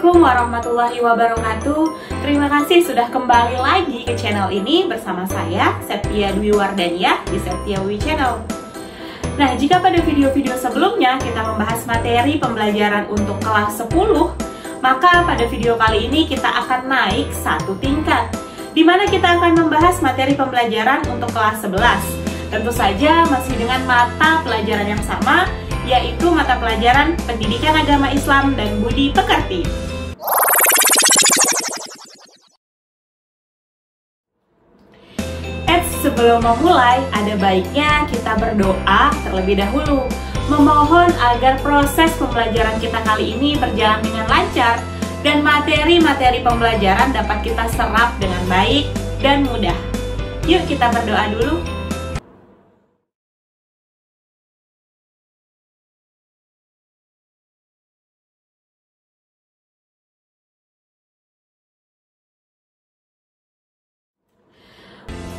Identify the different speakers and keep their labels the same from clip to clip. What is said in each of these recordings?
Speaker 1: Assalamualaikum warahmatullahi wabarakatuh. Terima kasih sudah kembali lagi ke channel ini bersama saya, Septia Dwi Wardania di Septia Dwi Channel. Nah, jika pada video-video sebelumnya kita membahas materi pembelajaran untuk kelas 10, maka pada video kali ini kita akan naik satu tingkat, di mana kita akan membahas materi pembelajaran untuk kelas 11. Tentu saja masih dengan mata pelajaran yang sama, yaitu mata pelajaran Pendidikan Agama Islam dan Budi Pekerti. Sebelum memulai, ada baiknya kita berdoa terlebih dahulu, memohon agar proses pembelajaran kita kali ini berjalan dengan lancar dan materi-materi pembelajaran dapat kita serap dengan baik dan mudah. Yuk kita berdoa dulu.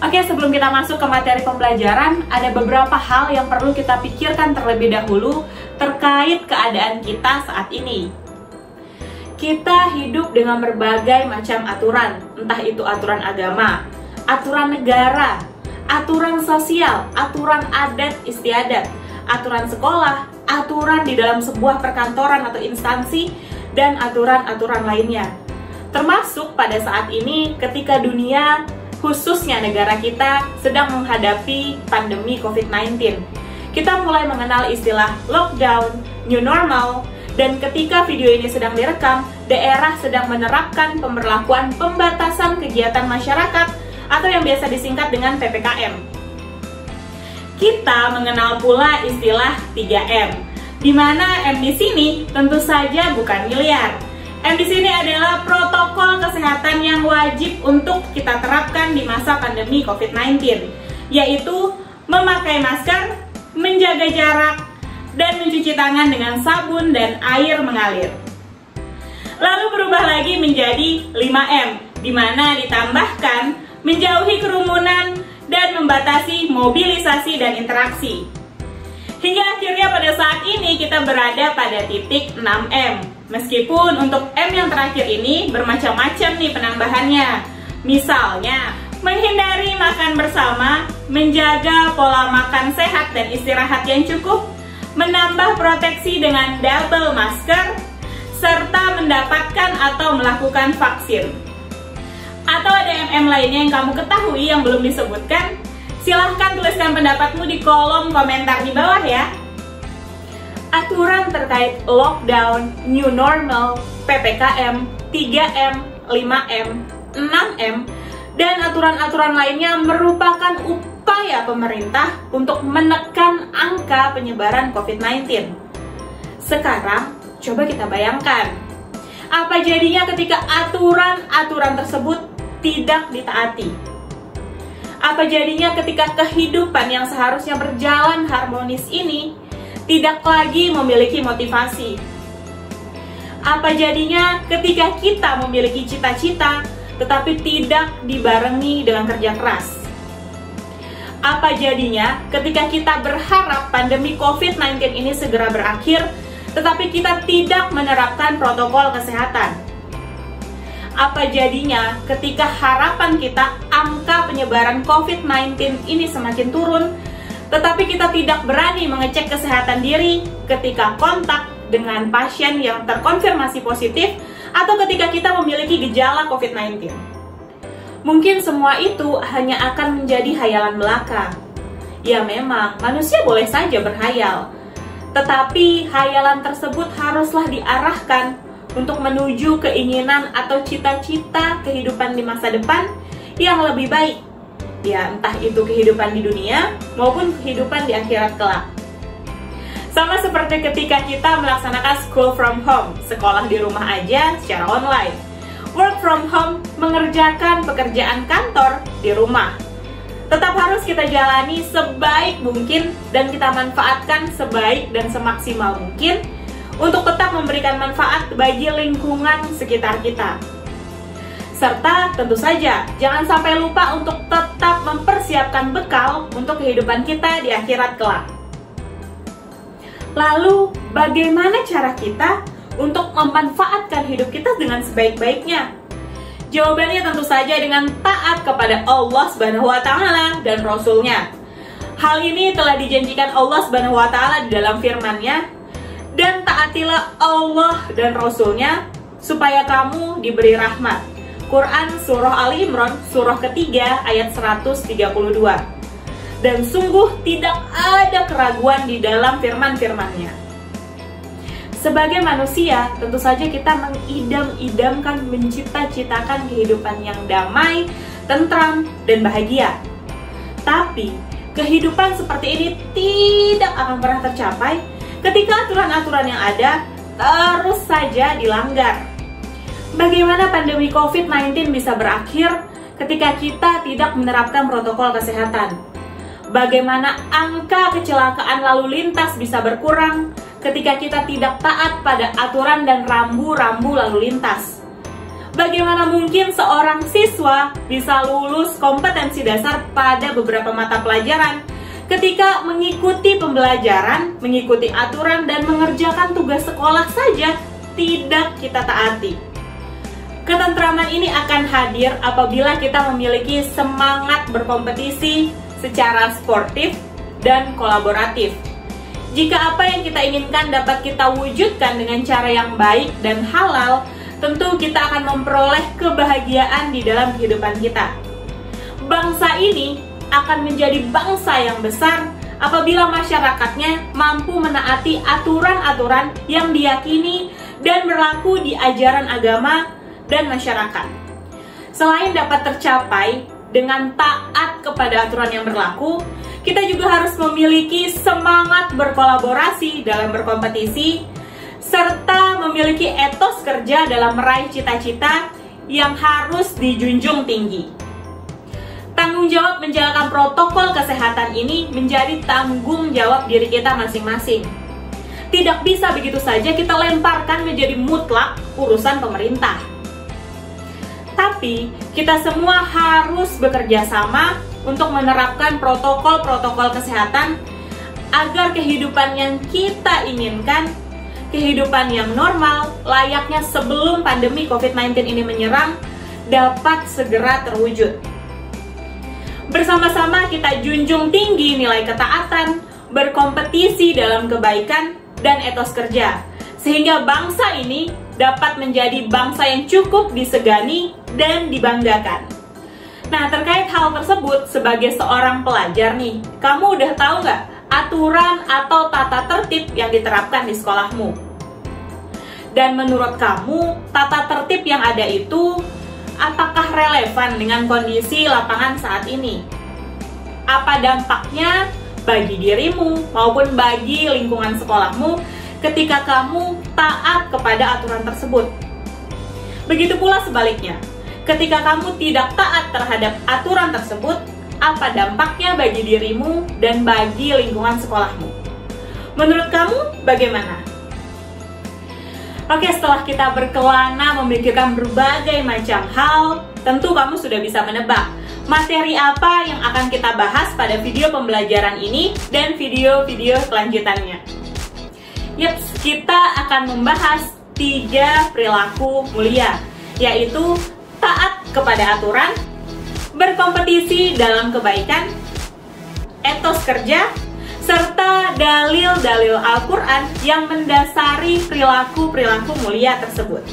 Speaker 1: Oke, sebelum kita masuk ke materi pembelajaran, ada beberapa hal yang perlu kita pikirkan terlebih dahulu terkait keadaan kita saat ini. Kita hidup dengan berbagai macam aturan, entah itu aturan agama, aturan negara, aturan sosial, aturan adat istiadat, aturan sekolah, aturan di dalam sebuah perkantoran atau instansi, dan aturan-aturan lainnya. Termasuk pada saat ini ketika dunia, khususnya negara kita, sedang menghadapi pandemi COVID-19. Kita mulai mengenal istilah lockdown, new normal, dan ketika video ini sedang direkam, daerah sedang menerapkan pemberlakuan pembatasan kegiatan masyarakat atau yang biasa disingkat dengan PPKM. Kita mengenal pula istilah 3M, di mana M di sini tentu saja bukan miliar. M di sini adalah protokol kesehatan yang wajib untuk kita terapkan di masa pandemi COVID-19, yaitu memakai masker, menjaga jarak, dan mencuci tangan dengan sabun dan air mengalir. Lalu berubah lagi menjadi 5M, di mana ditambahkan menjauhi kerumunan dan membatasi mobilisasi dan interaksi. Hingga akhirnya pada saat ini kita berada pada titik 6M. Meskipun untuk M yang terakhir ini bermacam-macam nih penambahannya. Misalnya, menghindari makan bersama, menjaga pola makan sehat dan istirahat yang cukup, menambah proteksi dengan double masker, serta mendapatkan atau melakukan vaksin. Atau ada MM lainnya yang kamu ketahui yang belum disebutkan? Silahkan tuliskan pendapatmu di kolom komentar di bawah ya. Aturan terkait lockdown, new normal, PPKM, 3M, 5M, 6M, dan aturan-aturan lainnya merupakan upaya pemerintah untuk menekan angka penyebaran COVID-19. Sekarang, coba kita bayangkan, apa jadinya ketika aturan-aturan tersebut tidak ditaati? Apa jadinya ketika kehidupan yang seharusnya berjalan harmonis ini tidak lagi memiliki motivasi? Apa jadinya ketika kita memiliki cita-cita tetapi tidak dibarengi dengan kerja keras? Apa jadinya ketika kita berharap pandemi COVID-19 ini segera berakhir tetapi kita tidak menerapkan protokol kesehatan? Apa jadinya ketika harapan kita angka penyebaran COVID-19 ini semakin turun tetapi kita tidak berani mengecek kesehatan diri ketika kontak dengan pasien yang terkonfirmasi positif atau ketika kita memiliki gejala COVID-19. Mungkin semua itu hanya akan menjadi hayalan belaka. Ya memang, manusia boleh saja berhayal. Tetapi hayalan tersebut haruslah diarahkan untuk menuju keinginan atau cita-cita kehidupan di masa depan yang lebih baik. Ya, entah itu kehidupan di dunia maupun kehidupan di akhirat kelak. Sama seperti ketika kita melaksanakan school from home, sekolah di rumah aja secara online. Work from home, mengerjakan pekerjaan kantor di rumah. Tetap harus kita jalani sebaik mungkin dan kita manfaatkan sebaik dan semaksimal mungkin untuk tetap memberikan manfaat bagi lingkungan sekitar kita. Serta tentu saja jangan sampai lupa untuk tetap mempersiapkan bekal untuk kehidupan kita di akhirat kelak. Lalu bagaimana cara kita untuk memanfaatkan hidup kita dengan sebaik-baiknya? Jawabannya tentu saja dengan taat kepada Allah Subhanahu wa Ta'ala dan Rasul-Nya. Hal ini telah dijanjikan Allah Subhanahu wa Ta'ala di dalam firman-Nya, dan taatilah Allah dan Rasul-Nya supaya kamu diberi rahmat. Quran Surah Ali Imran surah ketiga ayat 132. Dan sungguh tidak ada keraguan di dalam firman-firman-Nya. Sebagai manusia, tentu saja kita mengidam-idamkan, mencita-citakan kehidupan yang damai, tentram, dan bahagia. Tapi, kehidupan seperti ini tidak akan pernah tercapai ketika aturan-aturan yang ada terus saja dilanggar. Bagaimana pandemi COVID-19 bisa berakhir ketika kita tidak menerapkan protokol kesehatan? Bagaimana angka kecelakaan lalu lintas bisa berkurang ketika kita tidak taat pada aturan dan rambu-rambu lalu lintas? Bagaimana mungkin seorang siswa bisa lulus kompetensi dasar pada beberapa mata pelajaran ketika mengikuti pembelajaran, mengikuti aturan, dan mengerjakan tugas sekolah saja tidak kita taati? Ketentraman ini akan hadir apabila kita memiliki semangat berkompetisi secara sportif dan kolaboratif. Jika apa yang kita inginkan dapat kita wujudkan dengan cara yang baik dan halal, tentu kita akan memperoleh kebahagiaan di dalam kehidupan kita. Bangsa ini akan menjadi bangsa yang besar apabila masyarakatnya mampu menaati aturan-aturan yang diyakini dan berlaku di ajaran agama dan masyarakat. Selain dapat tercapai dengan taat kepada aturan yang berlaku, kita juga harus memiliki semangat berkolaborasi dalam berkompetisi, serta memiliki etos kerja dalam meraih cita-cita yang harus dijunjung tinggi. Tanggung jawab menjalankan protokol kesehatan ini menjadi tanggung jawab diri kita masing-masing. Tidak bisa begitu saja kita lemparkan menjadi mutlak urusan pemerintah. Tapi, kita semua harus bekerja sama untuk menerapkan protokol-protokol kesehatan agar kehidupan yang kita inginkan, kehidupan yang normal, layaknya sebelum pandemi COVID-19 ini menyerang, dapat segera terwujud. Bersama-sama kita junjung tinggi nilai ketaatan, berkompetisi dalam kebaikan, dan etos kerja, sehingga bangsa ini dapat menjadi bangsa yang cukup disegani dan dibanggakan. Nah, terkait hal tersebut, sebagai seorang pelajar nih, kamu udah tahu nggak aturan atau tata tertib yang diterapkan di sekolahmu? Dan menurut kamu, tata tertib yang ada itu apakah relevan dengan kondisi lapangan saat ini? Apa dampaknya bagi dirimu maupun bagi lingkungan sekolahmu ketika kamu taat kepada aturan tersebut? Begitu pula sebaliknya, ketika kamu tidak taat terhadap aturan tersebut, apa dampaknya bagi dirimu dan bagi lingkungan sekolahmu? Menurut kamu bagaimana? Oke, setelah kita berkelana memikirkan berbagai macam hal, tentu kamu sudah bisa menebak materi apa yang akan kita bahas pada video pembelajaran ini dan video-video selanjutannya. Yups, kita akan membahas 3 perilaku mulia, yaitu taat kepada aturan, berkompetisi dalam kebaikan, etos kerja, serta dalil-dalil Al-Quran yang mendasari perilaku-perilaku mulia tersebut.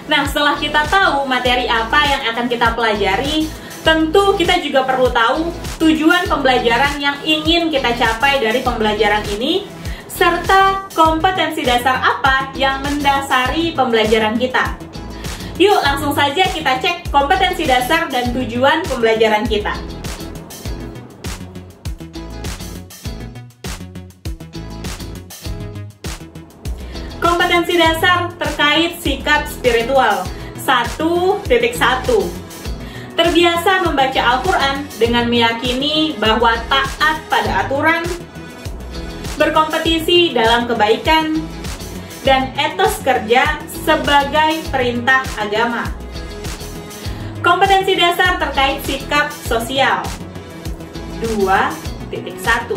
Speaker 1: Nah, setelah kita tahu materi apa yang akan kita pelajari, tentu kita juga perlu tahu tujuan pembelajaran yang ingin kita capai dari pembelajaran ini, serta kompetensi dasar apa yang mendasari pembelajaran kita. Yuk, langsung saja kita cek kompetensi dasar dan tujuan pembelajaran kita. Kompetensi dasar terkait sikap spiritual 1.1. Terbiasa membaca Al-Quran dengan meyakini bahwa taat pada aturan, berkompetisi dalam kebaikan, dan etos kerja sebagai perintah agama. Kompetensi dasar terkait sikap sosial 2.1.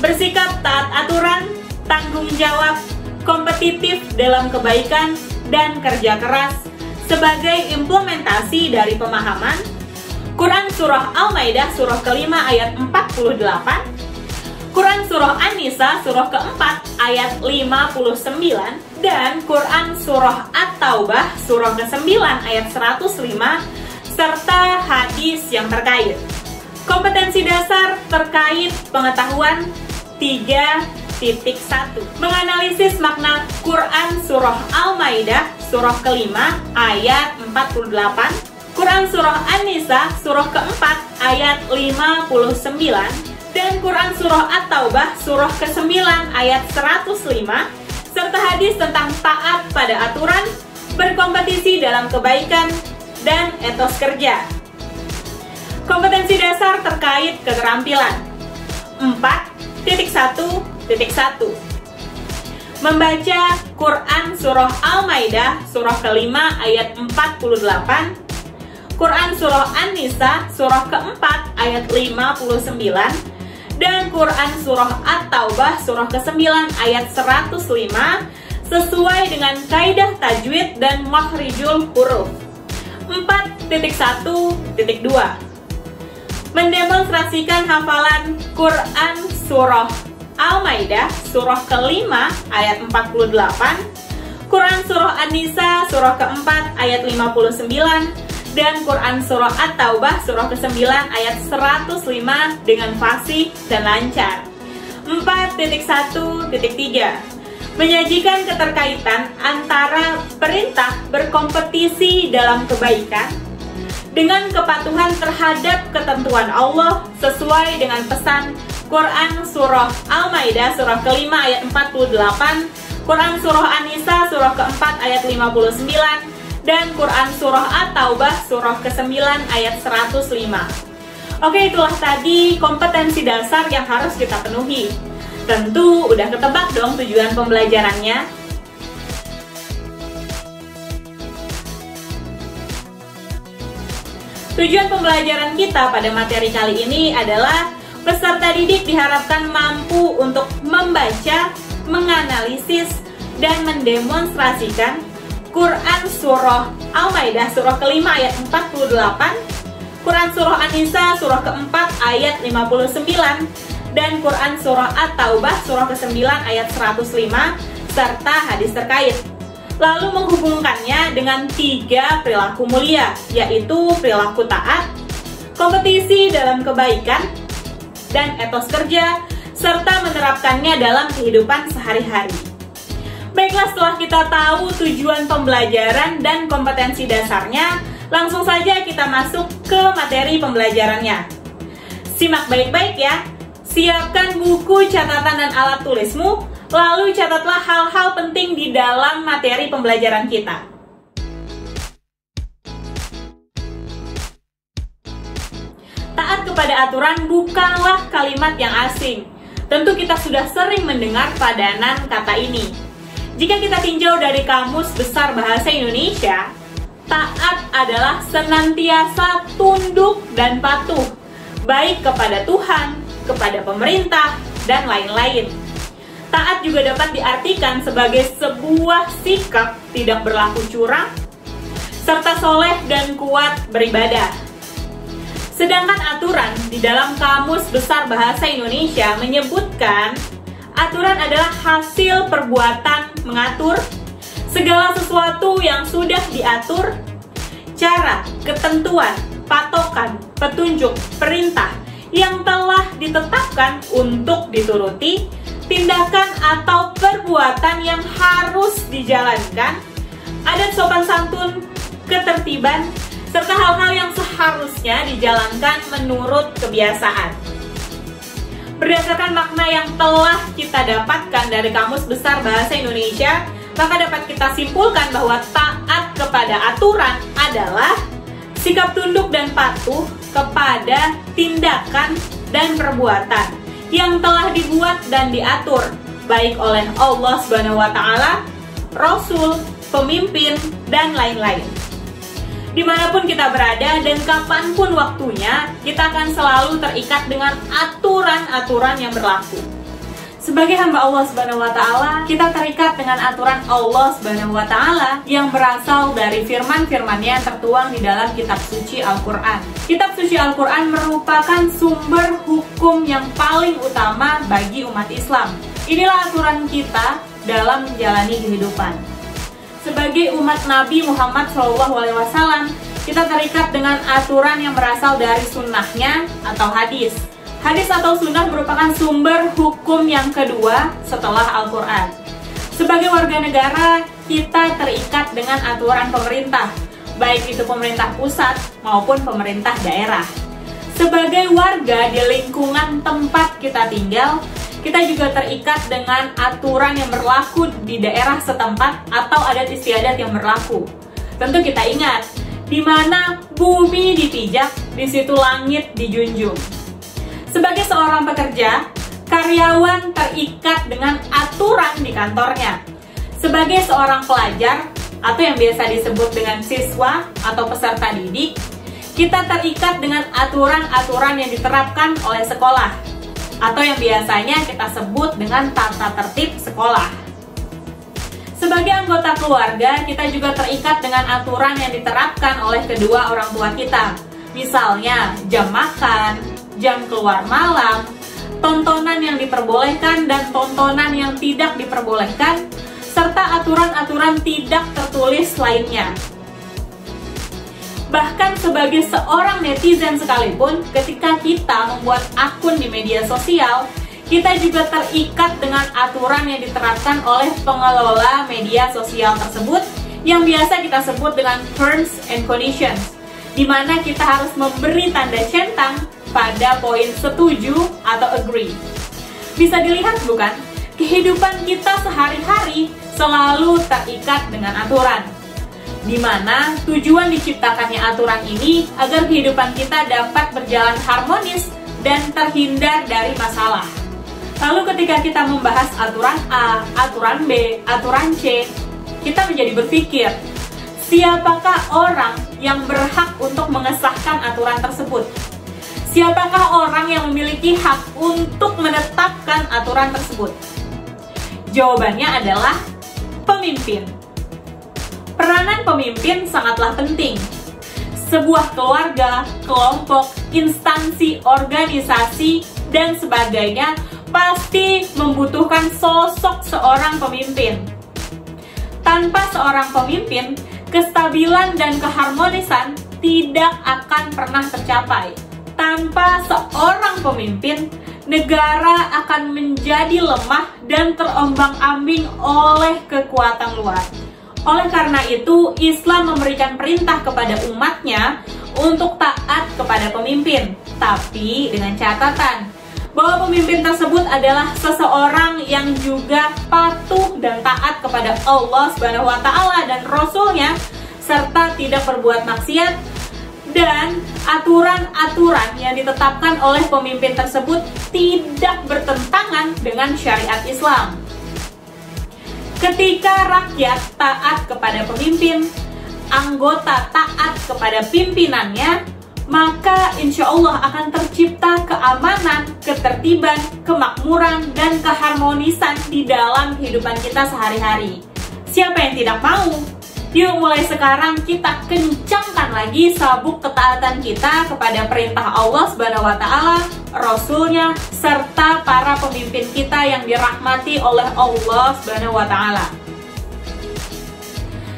Speaker 1: Bersikap taat aturan, tanggung jawab, kompetitif dalam kebaikan, dan kerja keras sebagai implementasi dari pemahaman Quran Surah Al-Maidah Surah ke-5 ayat 48, Quran Surah An-Nisa Surah ke-4 ayat 59, dan Quran Surah At-Taubah Surah ke-9 ayat 105, serta hadis yang terkait. Kompetensi dasar terkait pengetahuan 3.1. Menganalisis makna Quran Surah Al-Maidah Surah ke-5 ayat 48, Quran Surah An-Nisa Surah ke-4 ayat 59, dan Quran Surah At-Taubah Surah ke-9 ayat 105, serta hadis tentang taat pada aturan, berkompetisi dalam kebaikan, dan etos kerja. Kompetensi dasar terkait keterampilan 4.1.1. Membaca Quran Surah Al-Maidah Surah ke-5 ayat 48, Quran Surah An-Nisa Surah ke-4 ayat 59, dan Quran Surah At-Taubah Surah ke-9 ayat 105 sesuai dengan kaidah tajwid dan makhrijul huruf. 4.1.2. Mendemonstrasikan hafalan Quran Surah Al-Maidah Surah ke-5 ayat 48, Quran Surah An-Nisa Surah ke-4 ayat 59, dan Quran Surah At-Taubah Surah ke-9 ayat 105 dengan fasih dan lancar. 4.1.3. Menyajikan keterkaitan antara perintah berkompetisi dalam kebaikan dengan kepatuhan terhadap ketentuan Allah sesuai dengan pesan Quran Surah Al-Maidah Surah ke-5 ayat 48, Quran Surah An-Nisa Surah ke-4 ayat 59, dan Quran Surah At-Taubah Surah ke-9 ayat 105. Oke, itulah tadi kompetensi dasar yang harus kita penuhi. Tentu udah ketebak dong tujuan pembelajarannya. Tujuan pembelajaran kita pada materi kali ini adalah peserta didik diharapkan mampu untuk membaca, menganalisis, dan mendemonstrasikan Quran Surah Al-Maidah Surah ke-5 ayat 48, Quran Surah An-Nisa Surah ke-4 ayat 59, dan Quran Surah At-Taubah Surah ke-9 ayat 105, serta hadis terkait. Lalu menghubungkannya dengan 3 perilaku mulia, yaitu perilaku taat, kompetisi dalam kebaikan, dan etos kerja, serta menerapkannya dalam kehidupan sehari-hari. Baiklah, setelah kita tahu tujuan pembelajaran dan kompetensi dasarnya, langsung saja kita masuk ke materi pembelajarannya. Simak baik-baik ya. Siapkan buku, catatan, dan alat tulismu, lalu catatlah hal-hal penting di dalam materi pembelajaran kita. Taat kepada aturan bukanlah kalimat yang asing. Tentu kita sudah sering mendengar padanan kata ini. Jika kita tinjau dari Kamus Besar Bahasa Indonesia, taat adalah senantiasa tunduk dan patuh, baik kepada Tuhan, kepada pemerintah, dan lain-lain. Taat juga dapat diartikan sebagai sebuah sikap tidak berlaku curang, serta soleh dan kuat beribadah. Sedangkan aturan di dalam Kamus Besar Bahasa Indonesia menyebutkan aturan adalah hasil perbuatan mengatur segala sesuatu yang sudah diatur, cara, ketentuan, patokan, petunjuk, perintah yang telah ditetapkan untuk dituruti, tindakan atau perbuatan yang harus dijalankan, adat sopan santun, ketertiban, serta hal-hal yang seharusnya dijalankan menurut kebiasaan. Berdasarkan makna yang telah kita dapatkan dari Kamus Besar Bahasa Indonesia, maka dapat kita simpulkan bahwa taat kepada aturan adalah sikap tunduk dan patuh kepada tindakan dan perbuatan yang telah dibuat dan diatur baik oleh Allah SWT, Rasul, pemimpin, dan lain-lain. Dimanapun kita berada dan kapanpun waktunya, kita akan selalu terikat dengan aturan-aturan yang berlaku. Sebagai hamba Allah Subhanahu wa Ta'ala, kita terikat dengan aturan Allah Subhanahu wa Ta'ala yang berasal dari firman-firman-Nya yang tertuang di dalam kitab suci Al-Quran. Kitab suci Al-Quran merupakan sumber hukum yang paling utama bagi umat Islam. Inilah aturan kita dalam menjalani kehidupan. Sebagai umat Nabi Muhammad SAW, kita terikat dengan aturan yang berasal dari sunnahnya atau hadis. Hadis atau sunnah merupakan sumber hukum yang kedua setelah Al-Quran. Sebagai warga negara, kita terikat dengan aturan pemerintah, baik itu pemerintah pusat maupun pemerintah daerah. Sebagai warga di lingkungan tempat kita tinggal, kita juga terikat dengan aturan yang berlaku di daerah setempat atau adat istiadat yang berlaku. Tentu kita ingat, di mana bumi dipijak, di situ langit dijunjung. Sebagai seorang pekerja, karyawan terikat dengan aturan di kantornya. Sebagai seorang pelajar, atau yang biasa disebut dengan siswa atau peserta didik, kita terikat dengan aturan-aturan yang diterapkan oleh sekolah, atau yang biasanya kita sebut dengan tata tertib sekolah. Sebagai anggota keluarga, kita juga terikat dengan aturan yang diterapkan oleh kedua orang tua kita. Misalnya, jam makan, jam keluar malam, tontonan yang diperbolehkan dan tontonan yang tidak diperbolehkan, serta aturan-aturan tidak tertulis lainnya. Bahkan sebagai seorang netizen sekalipun, ketika kita membuat akun di media sosial, kita juga terikat dengan aturan yang diterapkan oleh pengelola media sosial tersebut yang biasa kita sebut dengan terms and conditions, di mana kita harus memberi tanda centang pada poin setuju atau agree. Bisa dilihat bukan? Kehidupan kita sehari-hari selalu terikat dengan aturan, di mana tujuan diciptakannya aturan ini agar kehidupan kita dapat berjalan harmonis dan terhindar dari masalah. Lalu ketika kita membahas aturan A, aturan B, aturan C, kita menjadi berpikir, siapakah orang yang berhak untuk mengesahkan aturan tersebut? Siapakah orang yang memiliki hak untuk menetapkan aturan tersebut? Jawabannya adalah pemimpin. Peranan pemimpin sangatlah penting. Sebuah keluarga, kelompok, instansi, organisasi, dan sebagainya pasti membutuhkan sosok seorang pemimpin. Tanpa seorang pemimpin, kestabilan dan keharmonisan tidak akan pernah tercapai. Tanpa seorang pemimpin, negara akan menjadi lemah dan terombang-ambing oleh kekuatan luar. Oleh karena itu, Islam memberikan perintah kepada umatnya untuk taat kepada pemimpin, tapi dengan catatan bahwa pemimpin tersebut adalah seseorang yang juga patuh dan taat kepada Allah Subhanahu wa Ta'ala dan Rasul-Nya, serta tidak berbuat maksiat, dan aturan-aturan yang ditetapkan oleh pemimpin tersebut tidak bertentangan dengan syariat Islam. Ketika rakyat taat kepada pemimpin, anggota taat kepada pimpinannya, maka insya Allah akan tercipta keamanan, ketertiban, kemakmuran, dan keharmonisan di dalam kehidupan kita sehari-hari. Siapa yang tidak mau? Yuk mulai sekarang kita kencangkan lagi sabuk ketaatan kita kepada perintah Allah Subhanahu wa Ta'ala, Rasul-Nya, serta para pemimpin kita yang dirahmati oleh Allah Subhanahu wa Ta'ala.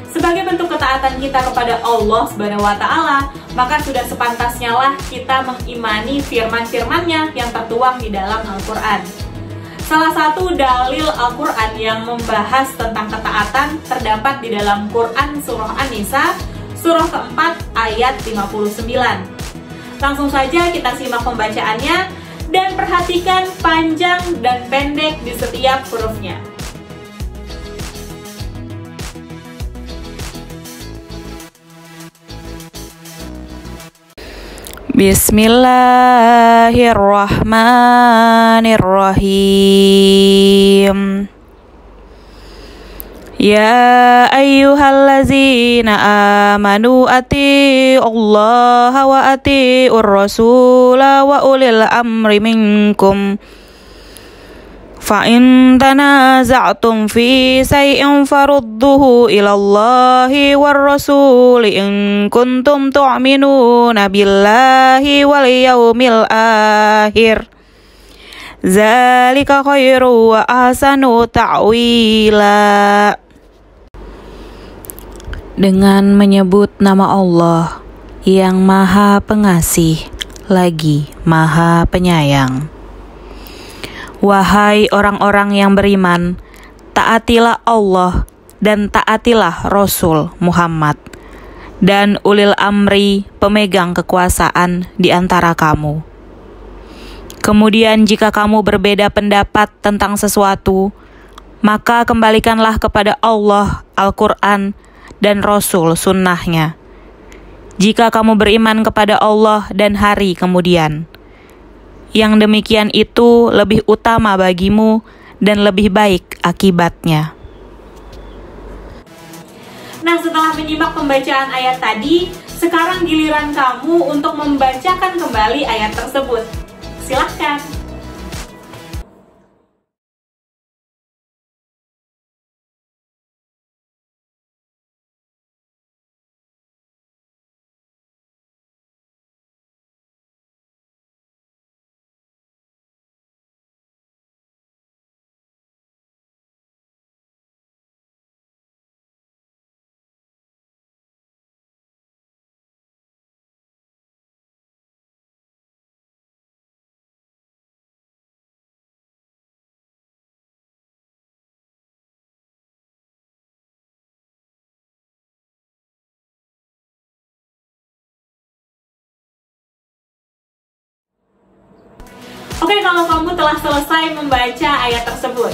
Speaker 1: Sebagai bentuk ketaatan kita kepada Allah Subhanahu wa Ta'ala, maka sudah sepantasnya lah kita mengimani firman-firman-Nya yang tertuang di dalam Al-Quran. Salah satu dalil Al-Quran yang membahas tentang ketaatan terdapat di dalam Quran Surah An-Nisa, surah keempat ayat 59. Langsung saja kita simak pembacaannya dan perhatikan panjang dan pendek di setiap hurufnya. Bismillahirrahmanirrahim. Ya ayyuhallazina amanu atii'ullaha wa atii'ur rasula wa ulil amri minkum
Speaker 2: فَإِن تَنَازَعْتُمْ فِي شَيْءٍ فَرُدُّوهُ إِلَى اللَّهِ وَالرَّسُولِ إِن كُنتُمْ تُؤْمِنُونَ بِاللَّهِ وَالْيَوْمِ الْآخِرِ ذَلِكَ خَيْرٌ وَأَحْسَنُ تَأْوِيلًا. Dengan menyebut nama Allah yang Maha Pengasih lagi Maha Penyayang. Wahai orang-orang yang beriman, taatilah Allah dan taatilah Rasul Muhammad dan ulil amri pemegang kekuasaan di antara kamu. Kemudian jika kamu berbeda pendapat tentang sesuatu, maka kembalikanlah kepada Allah Al-Quran dan Rasul sunnahnya. Jika kamu beriman kepada Allah dan hari kemudian, yang demikian itu lebih utama bagimu dan lebih baik akibatnya.
Speaker 1: Nah, setelah menyimak pembacaan ayat tadi, sekarang giliran kamu untuk membacakan kembali ayat tersebut. Silahkan. Oke, kalau kamu telah selesai membaca ayat tersebut,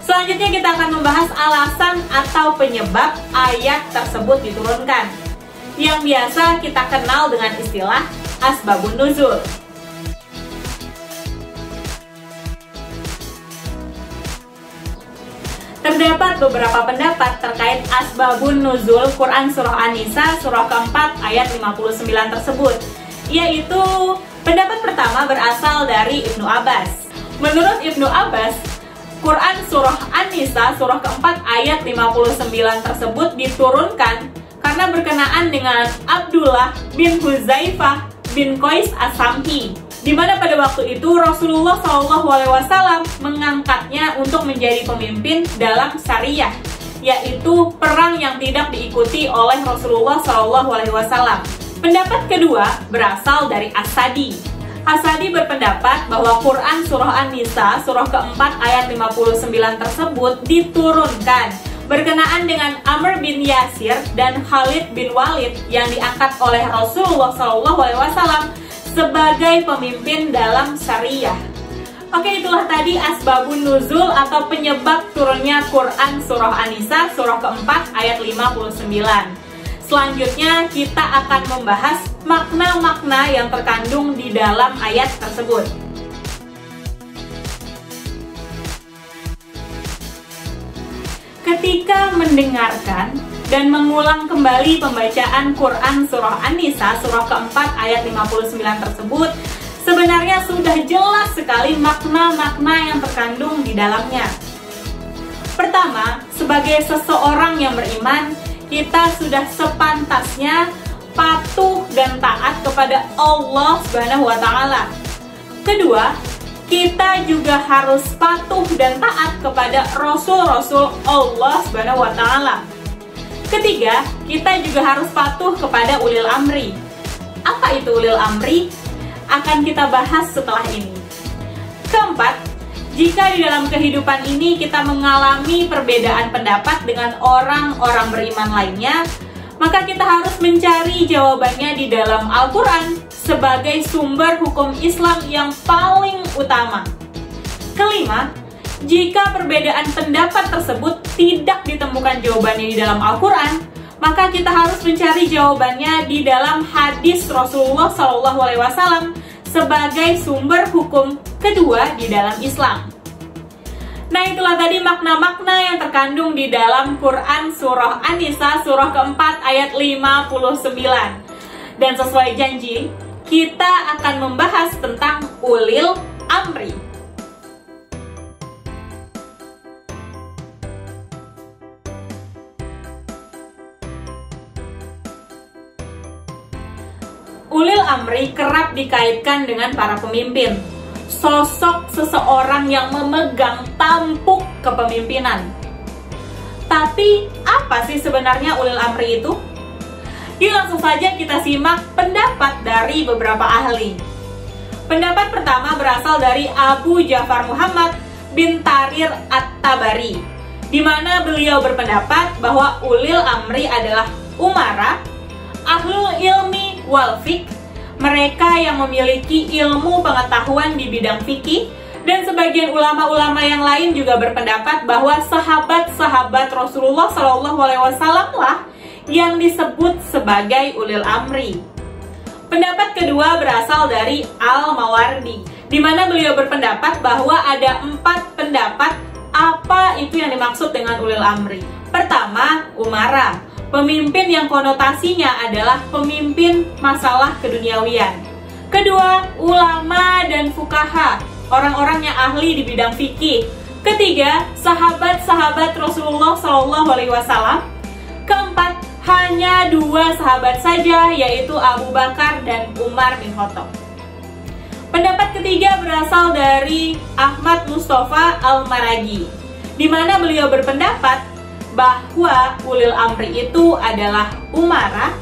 Speaker 1: selanjutnya kita akan membahas alasan atau penyebab ayat tersebut diturunkan, yang biasa kita kenal dengan istilah asbabun nuzul. Terdapat beberapa pendapat terkait asbabun nuzul Quran Surah An-Nisa surah keempat ayat 59 tersebut, yaitu pendapat pertama berasal dari Ibnu Abbas. Menurut Ibnu Abbas, Quran Surah An-Nisa surah keempat ayat 59 tersebut diturunkan karena berkenaan dengan Abdullah bin Huzaifah bin Qais As-Samhi, di mana pada waktu itu Rasulullah SAW mengangkatnya untuk menjadi pemimpin dalam syariah, yaitu perang yang tidak diikuti oleh Rasulullah SAW. Pendapat kedua berasal dari As-Sadi. As-Sadi berpendapat bahwa Quran Surah An-Nisa Surah keempat ayat 59 tersebut diturunkan berkenaan dengan Amr bin Yasir dan Khalid bin Walid yang diangkat oleh Rasulullah SAW sebagai pemimpin dalam syariah. Oke, itulah tadi asbabun nuzul atau penyebab turunnya Quran Surah An-Nisa Surah keempat ayat 59. Selanjutnya kita akan membahas makna-makna yang terkandung di dalam ayat tersebut. Ketika mendengarkan dan mengulang kembali pembacaan Quran Surah An-Nisa Surah keempat ayat 59 tersebut, sebenarnya sudah jelas sekali makna-makna yang terkandung di dalamnya. Pertama, sebagai seseorang yang beriman, kita sudah sepantasnya patuh dan taat kepada Allah Subhanahu wa Ta'ala. Kedua, kita juga harus patuh dan taat kepada Rasul-Rasul Allah Subhanahu wa Ta'ala. Ketiga, kita juga harus patuh kepada ulil amri. Apa itu ulil amri? Akan kita bahas setelah ini. Keempat, jika di dalam kehidupan ini kita mengalami perbedaan pendapat dengan orang-orang beriman lainnya, maka kita harus mencari jawabannya di dalam Al-Quran sebagai sumber hukum Islam yang paling utama. Kelima, jika perbedaan pendapat tersebut tidak ditemukan jawabannya di dalam Al-Quran, maka kita harus mencari jawabannya di dalam hadis Rasulullah SAW sebagai sumber hukum kedua di dalam Islam. Nah, itulah tadi makna-makna yang terkandung di dalam Quran Surah An-Nisa Surah keempat ayat 59. Dan sesuai janji, kita akan membahas tentang ulil amri. Amri kerap dikaitkan dengan para pemimpin, sosok seseorang yang memegang tampuk kepemimpinan. Tapi apa sih sebenarnya ulil amri itu? Yuk langsung saja kita simak pendapat dari beberapa ahli. Pendapat pertama berasal dari Abu Ja'far Muhammad bin Tarir At-Tabari, di mana beliau berpendapat bahwa ulil amri adalah umara, ahlul ilmi wal fiqh, mereka yang memiliki ilmu pengetahuan di bidang fikih, dan sebagian ulama-ulama yang lain juga berpendapat bahwa sahabat-sahabat Rasulullah SAW lah yang disebut sebagai ulil amri. Pendapat kedua berasal dari Al-Mawardi, di mana beliau berpendapat bahwa ada 4 pendapat apa itu yang dimaksud dengan ulil amri. Pertama, umara, pemimpin yang konotasinya adalah pemimpin masalah keduniawian. Kedua, ulama dan fukaha, orang-orang yang ahli di bidang fikih. Ketiga, sahabat-sahabat Rasulullah SAW. Keempat, hanya 2 sahabat saja, yaitu Abu Bakar dan Umar bin Khattab. Pendapat ketiga berasal dari Ahmad Mustafa Al-Maragi, di mana beliau berpendapat bahwa ulil amri itu adalah umara,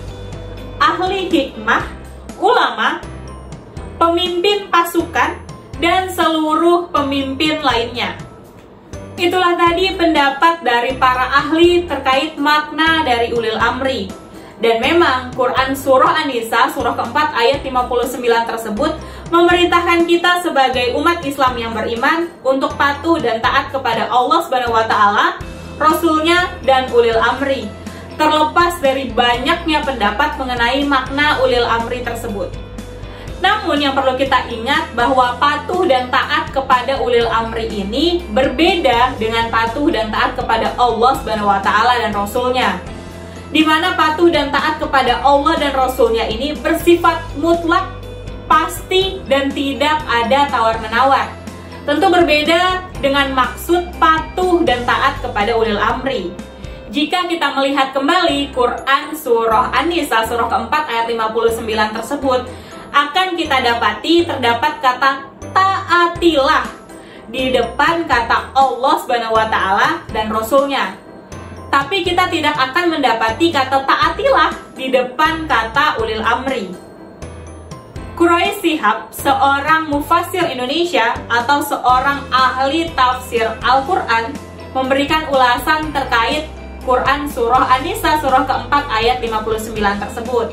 Speaker 1: ahli hikmah, ulama, pemimpin pasukan, dan seluruh pemimpin lainnya. Itulah tadi pendapat dari para ahli terkait makna dari ulil amri. Dan memang Quran Surah An-Nisa surah keempat ayat 59 tersebut memerintahkan kita sebagai umat Islam yang beriman untuk patuh dan taat kepada Allah SWT, Rasulnya, dan ulil amri, terlepas dari banyaknya pendapat mengenai makna ulil amri tersebut. Namun yang perlu kita ingat bahwa patuh dan taat kepada ulil amri ini berbeda dengan patuh dan taat kepada Allah SWT dan Rasulnya, di mana patuh dan taat kepada Allah dan Rasulnya ini bersifat mutlak, pasti, dan tidak ada tawar-menawar. Tentu berbeda dengan maksud patuh dan taat kepada ulil amri. Jika kita melihat kembali Quran Surah An-Nisa surah keempat ayat 59 tersebut, akan kita dapati terdapat kata taatilah di depan kata Allah SWT dan Rasulnya. Tapi kita tidak akan mendapati kata taatilah di depan kata ulil amri. Quraish Shihab, seorang mufassir Indonesia atau seorang ahli tafsir Al-Quran, memberikan ulasan terkait Quran Surah An-Nisa surah keempat ayat 59 tersebut.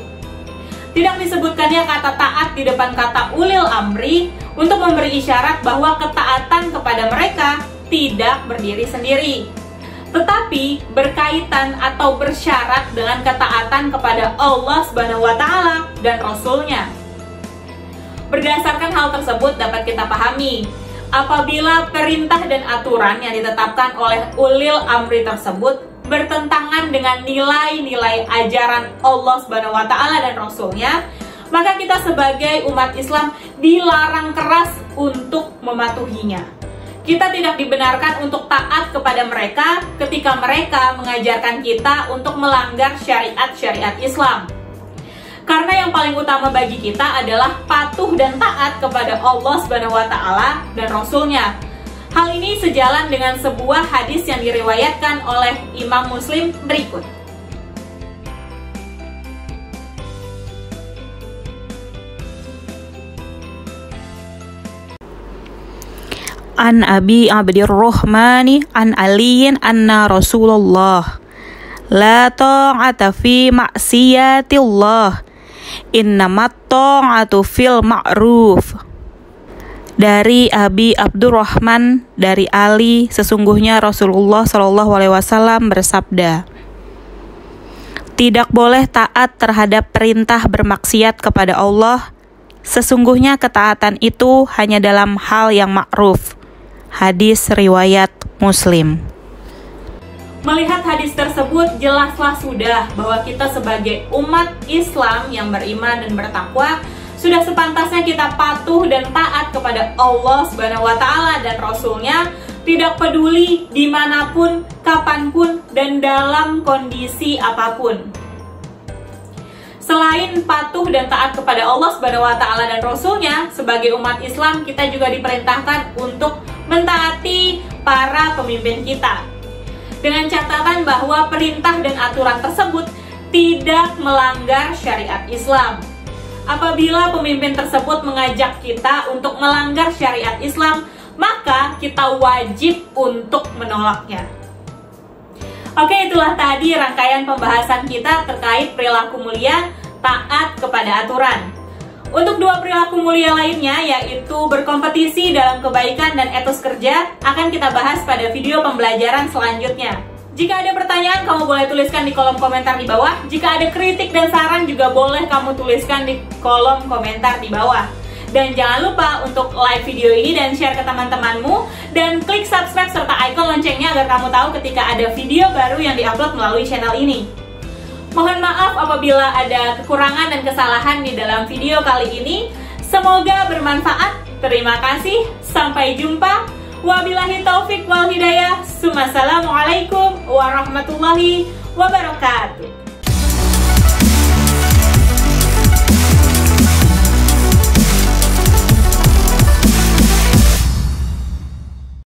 Speaker 1: Tidak disebutkannya kata taat di depan kata ulil amri untuk memberi isyarat bahwa ketaatan kepada mereka tidak berdiri sendiri, tetapi berkaitan atau bersyarat dengan ketaatan kepada Allah SWT dan Rasulnya. Berdasarkan hal tersebut dapat kita pahami, apabila perintah dan aturan yang ditetapkan oleh ulil amri tersebut bertentangan dengan nilai-nilai ajaran Allah SWT dan Rasulnya, maka kita sebagai umat Islam dilarang keras untuk mematuhinya. Kita tidak dibenarkan untuk taat kepada mereka ketika mereka mengajarkan kita untuk melanggar syariat-syariat Islam. Karena yang paling utama bagi kita adalah patuh dan taat kepada Allah SWT dan Rasulnya. Hal ini sejalan dengan sebuah hadis yang diriwayatkan oleh Imam Muslim berikut.
Speaker 2: An Abi Abdirrahmani an Aliyin anna Rasulullah la ta'ata fi ma'siyatillah innamat ta'atu fil ma'ruf. Dari Abi Abdurrahman dari Ali, sesungguhnya Rasulullah SAW bersabda, tidak boleh taat terhadap perintah bermaksiat kepada Allah, sesungguhnya ketaatan itu hanya dalam hal yang ma'ruf. Hadis riwayat Muslim.
Speaker 1: Melihat hadis tersebut, jelaslah sudah bahwa kita sebagai umat Islam yang beriman dan bertakwa sudah sepantasnya kita patuh dan taat kepada Allah SWT dan Rasulnya, tidak peduli dimanapun, kapanpun, dan dalam kondisi apapun. Selain patuh dan taat kepada Allah Subhanahu wa taala dan Rasul-Nya, sebagai umat Islam kita juga diperintahkan untuk mentaati para pemimpin kita. Dengan catatan bahwa perintah dan aturan tersebut tidak melanggar syariat Islam. Apabila pemimpin tersebut mengajak kita untuk melanggar syariat Islam, maka kita wajib untuk menolaknya. Oke, itulah tadi rangkaian pembahasan kita terkait perilaku mulia, taat kepada aturan. Untuk dua perilaku mulia lainnya, yaitu berkompetisi dalam kebaikan dan etos kerja, akan kita bahas pada video pembelajaran selanjutnya. Jika ada pertanyaan, kamu boleh tuliskan di kolom komentar di bawah. Jika ada kritik dan saran juga boleh kamu tuliskan di kolom komentar di bawah. Dan jangan lupa untuk like video ini dan share ke teman-temanmu, dan klik subscribe serta icon loncengnya agar kamu tahu ketika ada video baru yang diupload melalui channel ini. Mohon maaf apabila ada kekurangan dan kesalahan di dalam video kali ini. Semoga bermanfaat. Terima kasih. Sampai jumpa. Wabillahi taufik wal hidayah. Assalamualaikum warahmatullahi wabarakatuh.